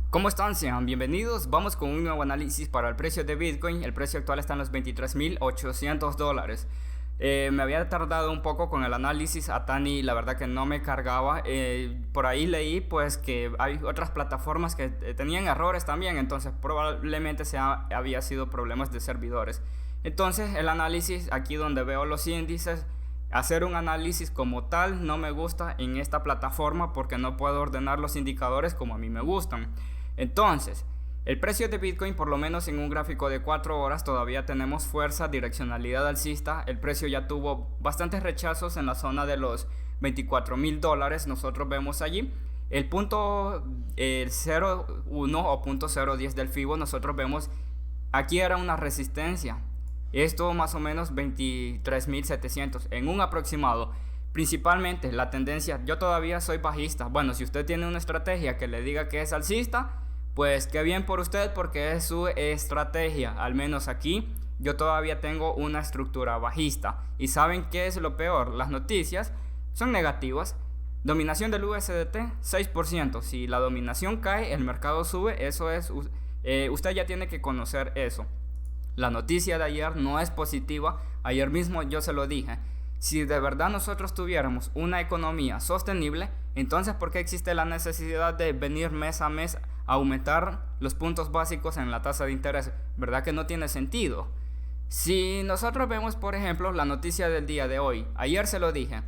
¿Cómo están? Sean bienvenidos. Vamos con un nuevo análisis para el precio de Bitcoin. El precio actual está en los $23,800. Me había tardado un poco con el análisis. Atani la verdad que no me cargaba. Por ahí leí pues que hay otras plataformas que tenían errores también. Entonces probablemente había sido problemas de servidores. Entonces el análisis, aquí donde veo los índices, hacer un análisis como tal no me gusta en esta plataforma porque no puedo ordenar los indicadores como a mí me gustan. Entonces, el precio de Bitcoin, por lo menos en un gráfico de 4 horas, todavía tenemos fuerza, direccionalidad alcista. El precio ya tuvo bastantes rechazos en la zona de los $24,000. Nosotros vemos allí el punto 0,1 o punto 0,10 del FIBO. Nosotros vemos aquí era una resistencia. Esto más o menos 23,700 en un aproximado. Principalmente la tendencia, yo todavía soy bajista. Bueno, si usted tiene una estrategia que le diga que es alcista, pues qué bien por usted, porque es su estrategia. Al menos aquí yo todavía tengo una estructura bajista. ¿Y saben qué es lo peor? Las noticias son negativas. Dominación del USDT 6%. Si la dominación cae, el mercado sube. Eso es, usted ya tiene que conocer eso. La noticia de ayer no es positiva. Ayer mismo yo se lo dije. Si de verdad nosotros tuviéramos una economía sostenible, entonces ¿por qué existe la necesidad de venir mes a mes a aumentar los puntos básicos en la tasa de interés? ¿Verdad que no tiene sentido? Si nosotros vemos, por ejemplo, la noticia del día de hoy, ayer se lo dije,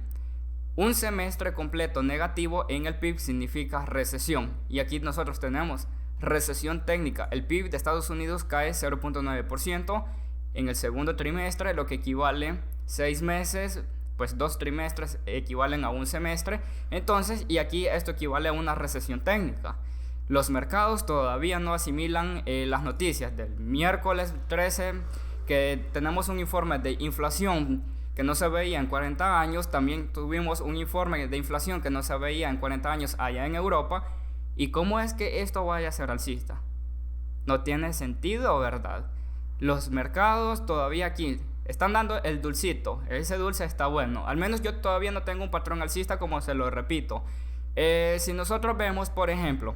un semestre completo negativo en el PIB significa recesión. Y aquí nosotros tenemos recesión técnica. El PIB de Estados Unidos cae 0,9% en el segundo trimestre, lo que equivale 6 meses, pues 2 trimestres equivalen a un semestre. Entonces, y aquí esto equivale a una recesión técnica. Los mercados todavía no asimilan las noticias del miércoles 13, que tenemos un informe de inflación que no se veía en 40 años. También tuvimos un informe de inflación que no se veía en 40 años allá en Europa. ¿Y cómo es que esto vaya a ser alcista? No tiene sentido, ¿verdad? Los mercados todavía aquí están dando el dulcito. Ese dulce está bueno. Al menos yo todavía no tengo un patrón alcista, como se lo repito. Si nosotros vemos, por ejemplo,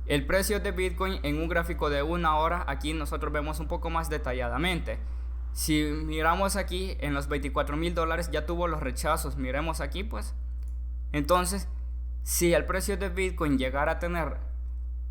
el precio de Bitcoin en un gráfico de 1 hora, aquí nosotros vemos un poco más detalladamente. Si miramos aquí en los $24,000, ya tuvo los rechazos. Miremos aquí, pues. Entonces, si el precio de Bitcoin llegara a tener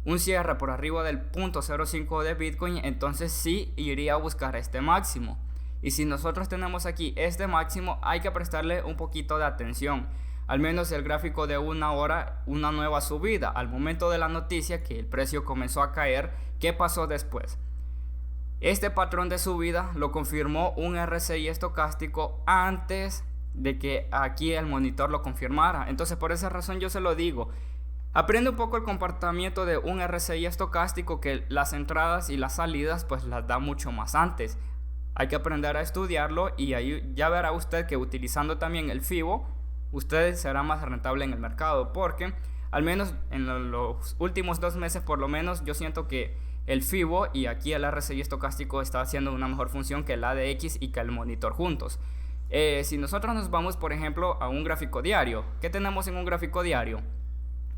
un cierre por arriba del punto 0,5 de Bitcoin, entonces sí iría a buscar este máximo. Y si nosotros tenemos aquí este máximo, hay que prestarle un poquito de atención. Al menos el gráfico de 1 hora, una nueva subida. Al momento de la noticia que el precio comenzó a caer, ¿qué pasó después? Este patrón de subida lo confirmó un RSI estocástico antes de que aquí el monitor lo confirmara. Entonces por esa razón yo se lo digo. Aprende un poco el comportamiento de un RSI estocástico, que las entradas y las salidas pues las da mucho más antes. Hay que aprender a estudiarlo y ahí ya verá usted que utilizando también el FIBO, usted será más rentable en el mercado, porque al menos en los últimos 2 meses por lo menos yo siento que el FIBO y aquí el RSI estocástico está haciendo una mejor función que el ADX y que el monitor juntos. Si nosotros nos vamos por ejemplo a un gráfico diario, ¿qué tenemos en un gráfico diario?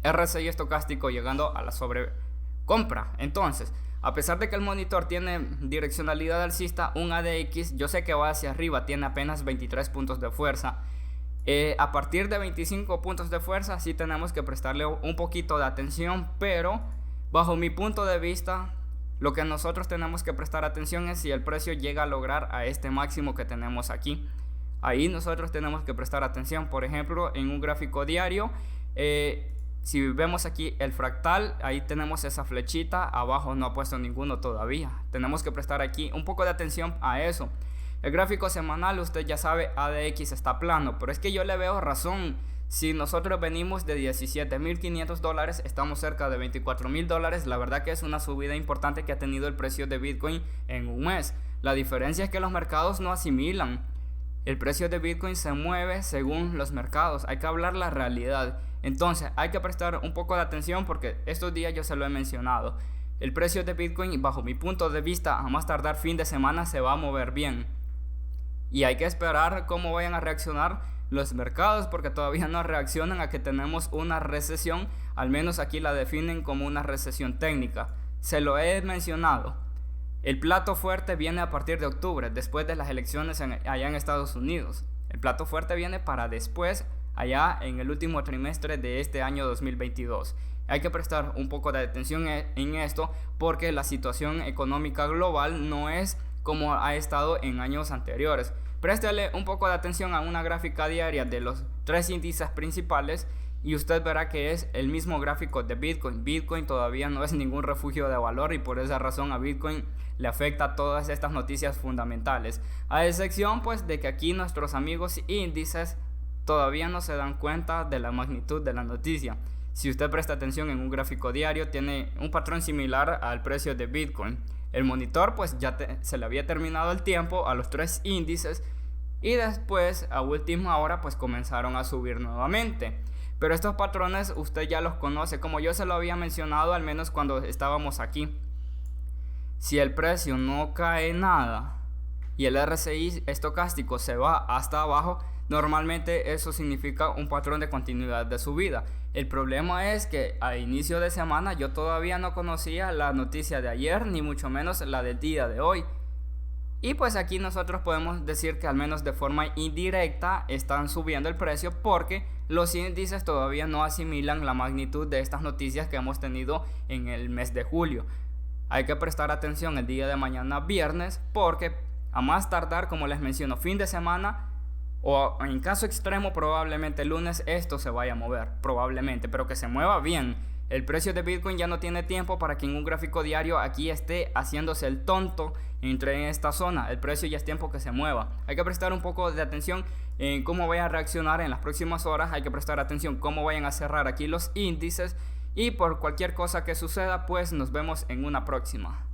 RSI estocástico llegando a la sobrecompra. Entonces, a pesar de que el monitor tiene direccionalidad alcista, un ADX yo sé que va hacia arriba, tiene apenas 23 puntos de fuerza. A partir de 25 puntos de fuerza sí tenemos que prestarle un poquito de atención, pero bajo mi punto de vista lo que nosotros tenemos que prestar atención es si el precio llega a lograr a este máximo que tenemos aquí. Ahí nosotros tenemos que prestar atención. Por ejemplo, en un gráfico diario, si vemos aquí el fractal, ahí tenemos esa flechita, abajo no ha puesto ninguno todavía. Tenemos que prestar aquí un poco de atención a eso. El gráfico semanal, usted ya sabe, ADX está plano, pero es que yo le veo razón. Si nosotros venimos de $17,500, estamos cerca de $24,000, la verdad que es una subida importante que ha tenido el precio de Bitcoin en un mes. La diferencia es que los mercados no asimilan. El precio de Bitcoin se mueve según los mercados, hay que hablar la realidad. Entonces hay que prestar un poco de atención porque estos días yo se lo he mencionado. El precio de Bitcoin, bajo mi punto de vista, a más tardar fin de semana se va a mover bien. Y hay que esperar cómo vayan a reaccionar los mercados porque todavía no reaccionan a que tenemos una recesión. Al menos aquí la definen como una recesión técnica. Se lo he mencionado. El plato fuerte viene a partir de octubre, después de las elecciones allá en Estados Unidos. El plato fuerte viene para después, allá en el último trimestre de este año 2022. Hay que prestar un poco de atención en esto porque la situación económica global no es como ha estado en años anteriores. Préstale un poco de atención a una gráfica diaria de los 3 índices principales y usted verá que es el mismo gráfico de Bitcoin. Bitcoin todavía no es ningún refugio de valor y por esa razón a Bitcoin le afecta todas estas noticias fundamentales. A excepción pues de que aquí nuestros amigos índices todavía no se dan cuenta de la magnitud de la noticia. Si usted presta atención en un gráfico diario, tiene un patrón similar al precio de Bitcoin. El monitor pues ya se le había terminado el tiempo a los 3 índices y después a última hora pues comenzaron a subir nuevamente. Pero estos patrones usted ya los conoce, como yo se lo había mencionado al menos cuando estábamos aquí. Si el precio no cae nada y el RSI estocástico se va hasta abajo, normalmente eso significa un patrón de continuidad de subida. El problema es que a inicio de semana yo todavía no conocía la noticia de ayer, ni mucho menos la del día de hoy. Y pues aquí nosotros podemos decir que al menos de forma indirecta están subiendo el precio porque los índices todavía no asimilan la magnitud de estas noticias que hemos tenido en el mes de julio. Hay que prestar atención el día de mañana viernes porque a más tardar, como les menciono, fin de semana o en caso extremo probablemente el lunes esto se vaya a mover, probablemente, pero que se mueva bien. El precio de Bitcoin ya no tiene tiempo para que en un gráfico diario aquí esté haciéndose el tonto entre en esta zona. El precio ya es tiempo que se mueva. Hay que prestar un poco de atención en cómo vaya a reaccionar en las próximas horas. Hay que prestar atención cómo vayan a cerrar aquí los índices. Y por cualquier cosa que suceda, pues nos vemos en una próxima.